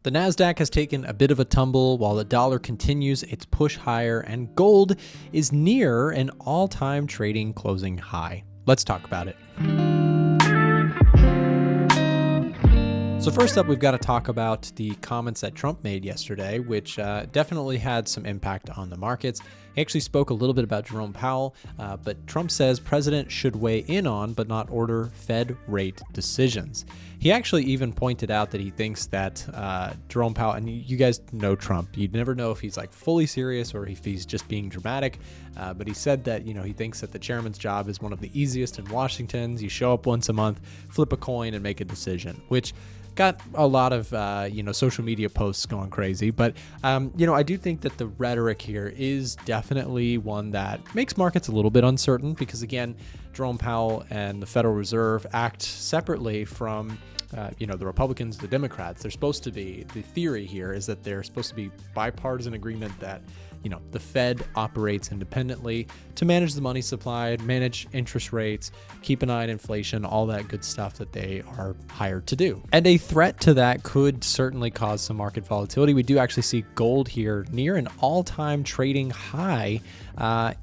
The Nasdaq has taken a bit of a tumble while the dollar continues its push higher and gold is near an all-time trading closing high. Let's talk about it. So first up, we've got to talk about the comments that Trump made yesterday, which definitely had some impact on the markets. He actually spoke a little bit about Jerome Powell, but Trump says president should weigh in on but not order Fed rate decisions. He actually even pointed out that he thinks that Jerome Powell, and you guys know Trump, you'd never know if he's like fully serious or if he's just being dramatic, but he said that, he thinks that the chairman's job is one of the easiest in Washington. You show up once a month, flip a coin and make a decision, which got a lot of, social media posts going crazy. But, I do think that the rhetoric here is definitely one that makes markets a little bit uncertain because, again, Jerome Powell and the Federal Reserve act separately from, the Republicans, the Democrats. They're supposed to be, the theory here is that they're supposed to be bipartisan agreement that, the Fed operates independently to manage the money supply, manage interest rates, keep an eye on inflation, all that good stuff that they are hired to do. And a threat to that could certainly cause some market volatility. We do actually see gold here near an all-time trading high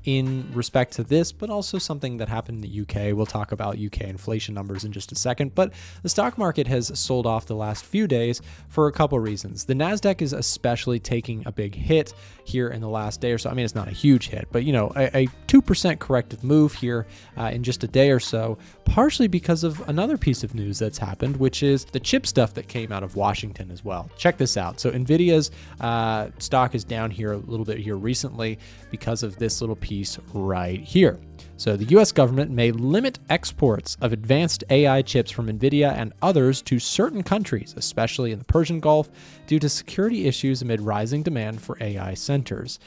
in respect to this, but also something that happened in the UK. We'll talk about UK inflation numbers in just a second, but the stock market has sold off the last few days for a couple reasons. The Nasdaq is especially taking a big hit here in the last day or so. I mean, it's not a huge hit, but a 2% corrective move here in just a day or so, partially because of another piece of news that's happened, which is the chip stuff that came out of Washington as well. Check this out. So Nvidia's stock is down here a little bit here recently because of this little piece right here. So the US government may limit exports of advanced AI chips from Nvidia and others to certain countries, especially in the Persian Gulf, due to security issues amid rising demand for AI centers.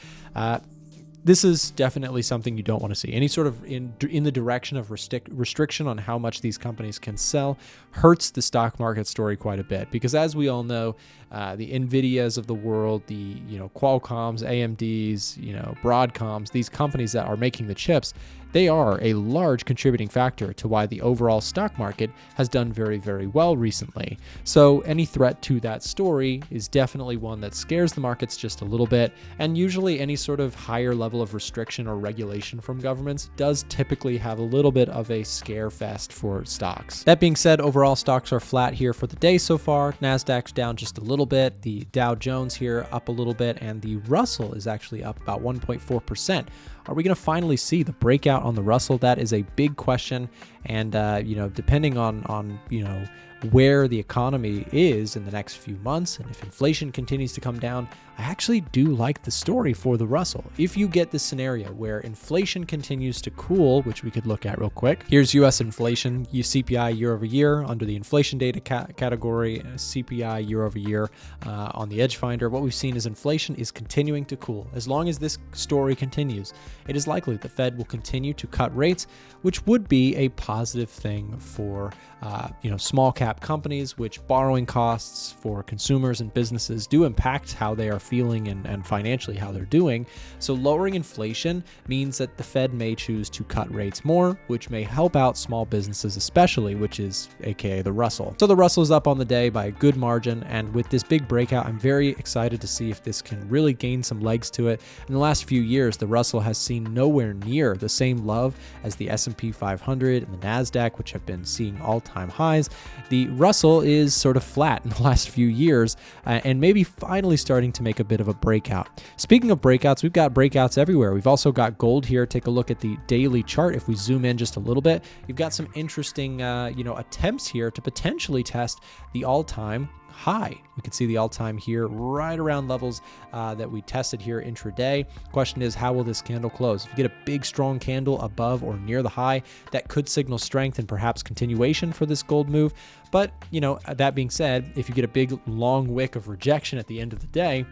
This is definitely something you don't want to see. Any sort of in the direction of restriction on how much these companies can sell hurts the stock market story quite a bit because, as we all know, the Nvidias of the world, the Qualcomms, AMDs, Broadcoms, these companies that are making the chips, they are a large contributing factor to why the overall stock market has done very, very well recently. So any threat to that story is definitely one that scares the markets just a little bit. And usually any sort of higher level of restriction or regulation from governments does typically have a little bit of a scare fest for stocks. That being said, overall stocks are flat here for the day so far. Nasdaq's down just a little bit. The Dow Jones here up a little bit, and the Russell is actually up about 1.4%. Are we going to finally see the breakout on the Russell? That is a big question. And, depending on where the economy is in the next few months, and if inflation continues to come down, I actually do like the story for the Russell. If you get this scenario where inflation continues to cool, which we could look at real quick. Here's US inflation, CPI year over year under the inflation data category, CPI year over year on the Edge Finder. What we've seen is inflation is continuing to cool. As long as this story continues, it is likely the Fed will continue to cut rates, which would be a positive thing for small cap companies, which borrowing costs for consumers and businesses do impact how they are feeling and financially how they're doing. So lowering inflation means that the Fed may choose to cut rates more, which may help out small businesses especially, which is aka the Russell. So the Russell is up on the day by a good margin, and with this big breakout, I'm very excited to see if this can really gain some legs to it. In the last few years, the Russell has seen nowhere near the same love as the S&P 500 and the Nasdaq, which have been seeing all-time highs. The Russell is sort of flat in the last few years and maybe finally starting to make a bit of a breakout. Speaking of breakouts, we've got breakouts everywhere. We've also got gold here. Take a look at the daily chart. If we zoom in just a little bit, you've got some interesting, attempts here to potentially test the all-time high. We can see the all-time here right around levels that we tested here intraday. Question is, how will this candle close? If you get a big strong candle above or near the high, that could signal strength and perhaps continuation for this gold move. But that being said, if you get a big long wick of rejection at the end of the day,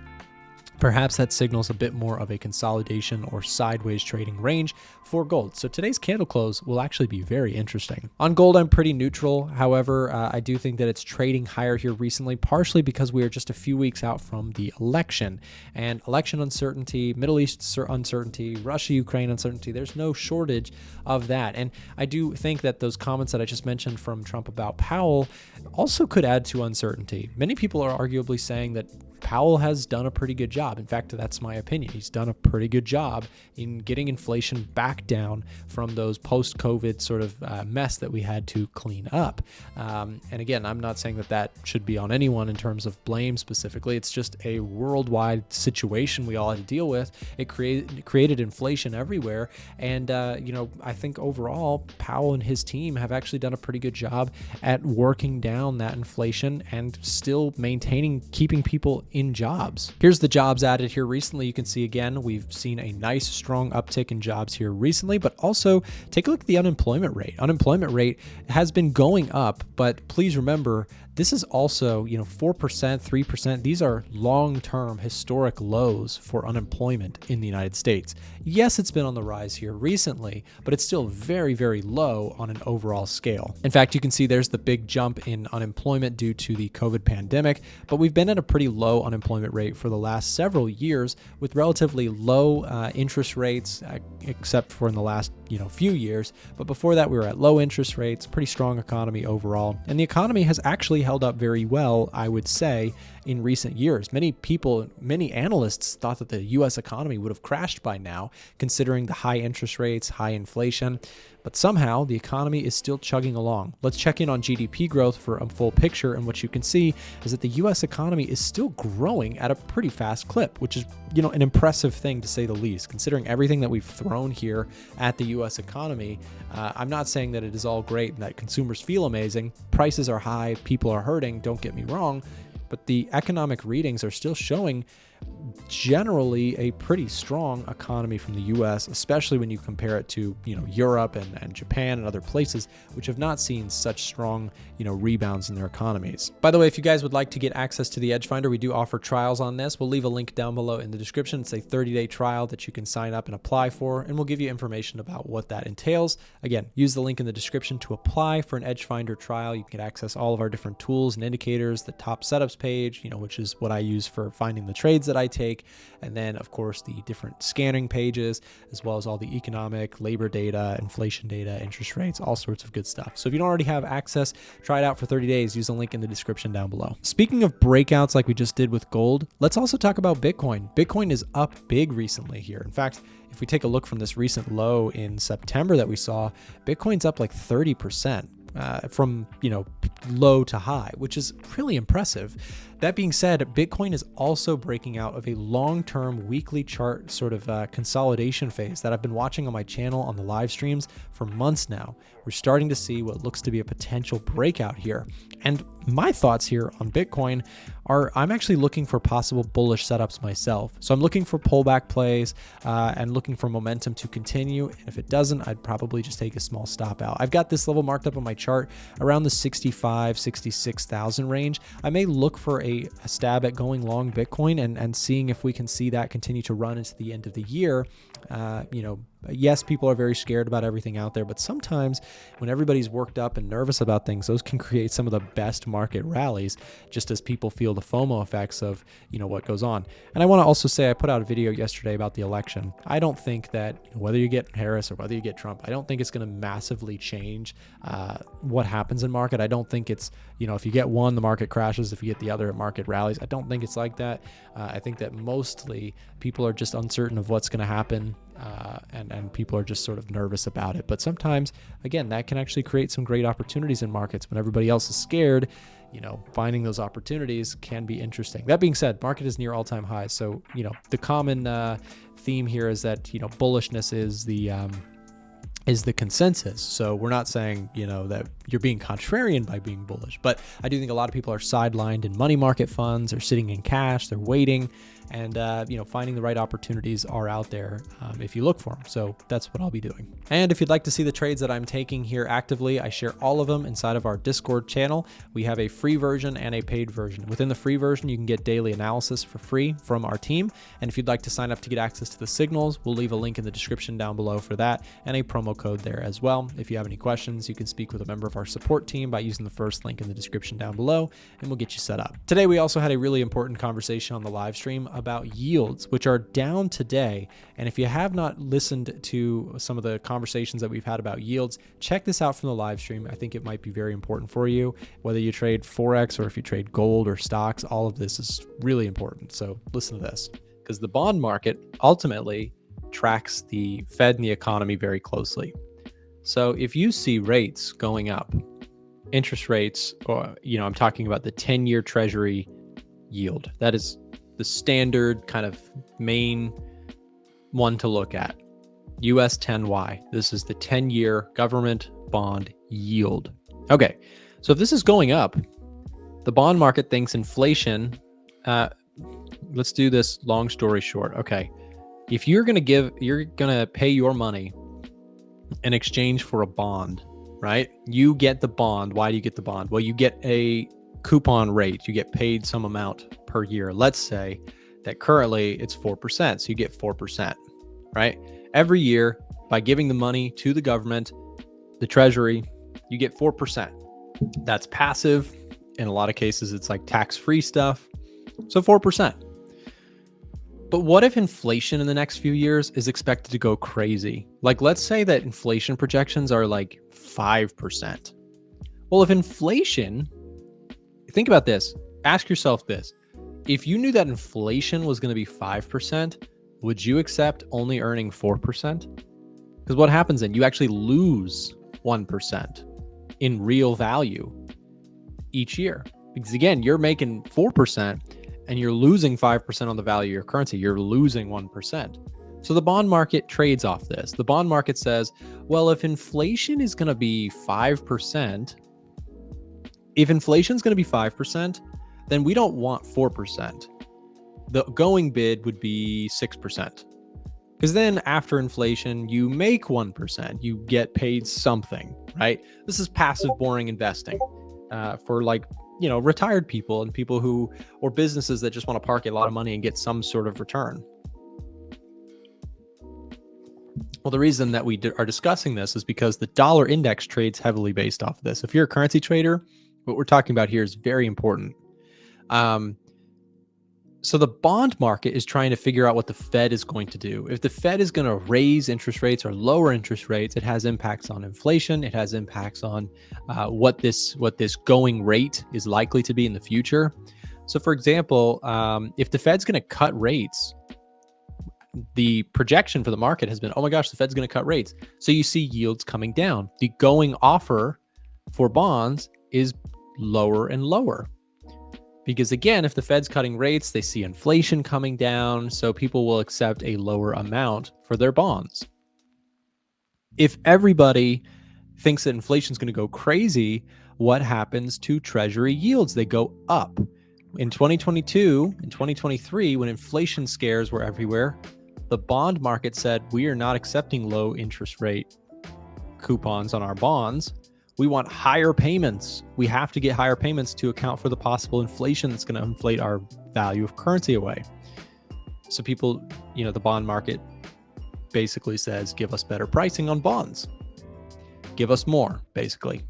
Perhaps that signals a bit more of a consolidation or sideways trading range for gold. So today's candle close will actually be very interesting. On gold, I'm pretty neutral. However, I do think that it's trading higher here recently, partially because we are just a few weeks out from the election. And election uncertainty, Middle East uncertainty, Russia-Ukraine uncertainty, there's no shortage of that. And I do think that those comments that I just mentioned from Trump about Powell also could add to uncertainty. Many people are arguably saying that Powell has done a pretty good job. In fact, that's my opinion. He's done a pretty good job in getting inflation back down from those post-COVID sort of mess that we had to clean up. And again, I'm not saying that that should be on anyone in terms of blame specifically. It's just a worldwide situation we all had to deal with. It created inflation everywhere. And, I think overall, Powell and his team have actually done a pretty good job at working down that inflation and still keeping people in jobs. Here's the jobs added here recently. You can see again, we've seen a nice strong uptick in jobs here recently, but also take a look at the unemployment rate. Unemployment rate has been going up, but please remember, this is also, 4%, 3%. These are long-term historic lows for unemployment in the United States. Yes, it's been on the rise here recently, but it's still very, very low on an overall scale. In fact, you can see there's the big jump in unemployment due to the COVID pandemic, but we've been at a pretty low unemployment rate for the last several years with relatively low interest rates, except for in the last, few years. But before that, we were at low interest rates, pretty strong economy overall. And the economy has actually held up very well, I would say, in recent years. Many analysts thought that the U.S. economy would have crashed by now, considering the high interest rates, high inflation. But somehow the economy is still chugging along. Let's check in on GDP growth for a full picture. And what you can see is that the U.S. economy is still growing at a pretty fast clip, which is, an impressive thing to say the least, considering everything that we've thrown here at the U.S. economy. I'm not saying that it is all great and that consumers feel amazing. Prices are high, people are hurting, don't get me wrong, but the economic readings are still showing generally a pretty strong economy from the U.S., especially when you compare it to, Europe and Japan and other places, which have not seen such strong, rebounds in their economies. By the way, if you guys would like to get access to the Edge Finder, we do offer trials on this. We'll leave a link down below in the description. It's a 30-day trial that you can sign up and apply for, and we'll give you information about what that entails. Again, use the link in the description to apply for an Edge Finder trial. You can get access all of our different tools and indicators, the top setups page, which is what I use for finding the trades that I take, and then of course the different scanning pages, as well as all the economic, labor data, inflation data, interest rates, all sorts of good stuff. So if you don't already have access, try it out for 30 days. Use the link in the description down below. Speaking of breakouts like we just did with gold, let's also talk about Bitcoin. Bitcoin is up big recently here. In fact, if we take a look from this recent low in September that we saw, Bitcoin's up like 30%. From low to high, which is really impressive. That being said, Bitcoin is also breaking out of a long-term weekly chart sort of consolidation phase that I've been watching on my channel on the live streams for months now. We're starting to see what looks to be a potential breakout here. And my thoughts here on Bitcoin are I'm actually looking for possible bullish setups myself. So I'm looking for pullback plays and looking for momentum to continue. And if it doesn't, I'd probably just take a small stop out. I've got this level marked up on my chart around the 65, 66,000 range. I may look for a stab at going long Bitcoin and seeing if we can see that continue to run into the end of the year. Yes, people are very scared about everything out there, but sometimes when everybody's worked up and nervous about things, those can create some of the best market rallies, just as people feel the FOMO effects of, what goes on. And I want to also say, I put out a video yesterday about the election. I don't think that whether you get Harris or whether you get Trump, I don't think it's going to massively change what happens in market. I don't think it's, if you get one, the market crashes. If you get the other, market rallies. I don't think it's like that. I think that mostly people are just uncertain of what's going to happen. And people are just sort of nervous about it. But sometimes, again, that can actually create some great opportunities in markets when everybody else is scared. Finding those opportunities can be interesting. That being said, market is near all-time highs. So, the common theme here is that, bullishness is the consensus. So we're not saying, that you're being contrarian by being bullish, but I do think a lot of people are sidelined in money market funds, they're sitting in cash, they're waiting. and finding the right opportunities are out there if you look for them. So that's what I'll be doing. And if you'd like to see the trades that I'm taking here actively, I share all of them inside of our Discord channel. We have a free version and a paid version. Within the free version, you can get daily analysis for free from our team. And if you'd like to sign up to get access to the signals, we'll leave a link in the description down below for that and a promo code there as well. If you have any questions, you can speak with a member of our support team by using the first link in the description down below, and we'll get you set up. Today, we also had a really important conversation on the live stream about yields, which are down today. And if you have not listened to some of the conversations that we've had about yields, check this out from the live stream. I think it might be very important for you, whether you trade Forex or if you trade gold or stocks. All of this is really important. So listen to this, because the bond market ultimately tracks the Fed and the economy very closely. So if you see rates going up, interest rates, or I'm talking about the 10-year Treasury yield. That is the standard kind of main one to look at. US 10Y. This is the 10-year government bond yield. Okay, so if this is going up, the bond market thinks inflation. Let's do this long story short. Okay, if you're gonna pay your money in exchange for a bond, right? You get the bond. Why do you get the bond? Well, you get a coupon rate. You get paid some amount per year. Let's say that currently it's 4%. So you get 4%, right? Every year, by giving the money to the government, the Treasury, you get 4%. That's passive. In a lot of cases, it's like tax-free stuff. So 4%. But what if inflation in the next few years is expected to go crazy? Like, let's say that inflation projections are like 5%. Well, if inflation, think about this, ask yourself this. If you knew that inflation was going to be 5%, would you accept only earning 4%? Because what happens then? You actually lose 1% in real value each year. Because again, you're making 4%. And you're losing 5% on the value of your currency. You're losing 1%. So the bond market trades off this. The bond market says, well, if inflation is going to be 5%, then we don't want 4%. The going bid would be 6%. Because then after inflation, you make 1%. You get paid something, right? This is passive, boring investing for retired people and people or businesses that just want to park a lot of money and get some sort of return. Well, the reason that we are discussing this is because the dollar index trades heavily based off of this. If you're a currency trader, what we're talking about here is very important. So the bond market is trying to figure out what the Fed is going to do. If the Fed is going to raise interest rates or lower interest rates, it has impacts on inflation. It has impacts on what this going rate is likely to be in the future. So for example, if the Fed's going to cut rates, the projection for the market has been, oh my gosh, the Fed's going to cut rates. So you see yields coming down. The going offer for bonds is lower and lower. Because again, if the Fed's cutting rates, they see inflation coming down, so people will accept a lower amount for their bonds. If everybody thinks that inflation is going to go crazy, what happens to Treasury yields? They go up. In 2022 and 2023, when inflation scares were everywhere, the bond market said, we are not accepting low interest rate coupons on our bonds. We want higher payments. We have to get higher payments to account for the possible inflation that's going to inflate our value of currency away. So people, the bond market basically says, give us better pricing on bonds. Give us more, basically.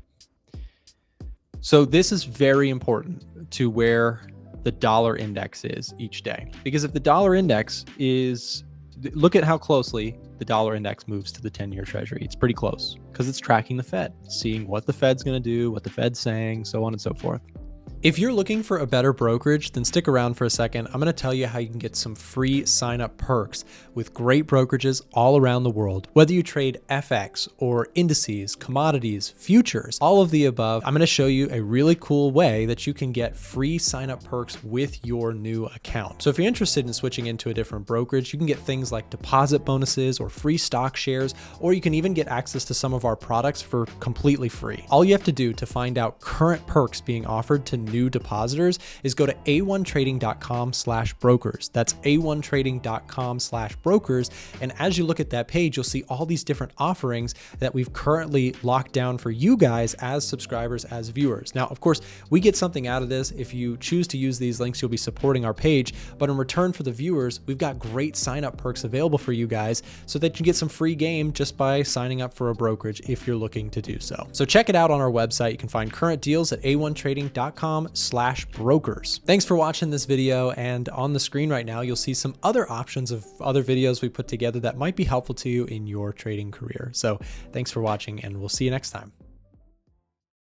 So this is very important to where the dollar index is each day. Because if the dollar index is, look at how closely the dollar index moves to the 10-year Treasury. It's pretty close because it's tracking the Fed, seeing what the Fed's going to do, what the Fed's saying, so on and so forth. If you're looking for a better brokerage, then stick around for a second. I'm going to tell you how you can get some free sign-up perks with great brokerages all around the world. Whether you trade FX or indices, commodities, futures, all of the above, I'm going to show you a really cool way that you can get free sign-up perks with your new account. So if you're interested in switching into a different brokerage, you can get things like deposit bonuses or free stock shares, or you can even get access to some of our products for completely free. All you have to do to find out current perks being offered to new depositors is go to a1trading.com/brokers. That's a1trading.com/brokers. And as you look at that page, you'll see all these different offerings that we've currently locked down for you guys as subscribers, as viewers. Now, of course, we get something out of this. If you choose to use these links, you'll be supporting our page. But in return for the viewers, we've got great sign-up perks available for you guys so that you get some free game just by signing up for a brokerage if you're looking to do so. So check it out on our website. You can find current deals at a1trading.com/brokers. Thanks for watching this video, and on the screen right now, you'll see some other options of other videos we put together that might be helpful to you in your trading career. So thanks for watching, and we'll see you next time.